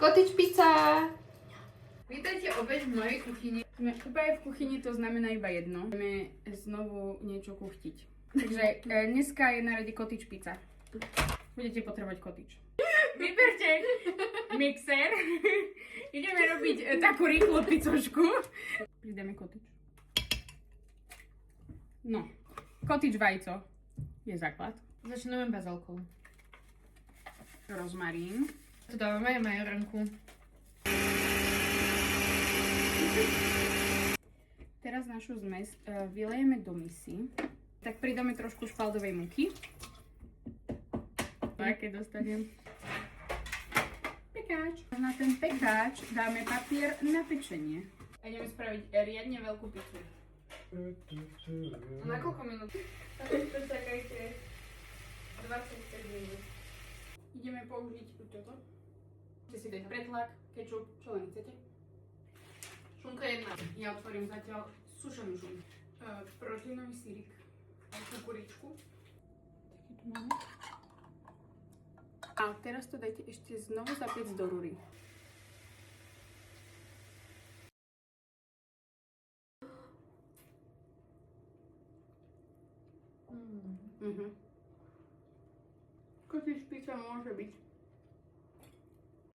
Cottage pizza! Vítajte opäť v mojej kuchyni. Sme úplne v kuchyni, to znamená iba jedno. Budeme znovu niečo kuchtiť. Takže dneska je na rade cottage pizza. Budete potrebovať cottage. Vyberte mixer. Ideme robiť takú rýchlu pizzošku. Pridáme cottage. No, cottage vajco je základ. Začneme bazálkou. Rozmarín. Tu dávame aj majoranku. Teraz našu zmes vylejeme do misy. Tak pridáme trošku špaldovej múky. Aké dostanem. Pekáč. Na ten pekáč dáme papier na pečenie. A ideme spraviť riadne veľkú pizzu. Na koľko minút? Počakajte. 25 minút. Ideme použiť toto. Chcete si dať pretlak, kečup, čo len chcete. Šunka jedna. Ja otvorím zatiaľ sušenú šunku. Proteinový syrik. Kukuričku. Taký tu máme. A teraz to dajte ešte znovu zapiec do rúry. Cottage pizza môže byť.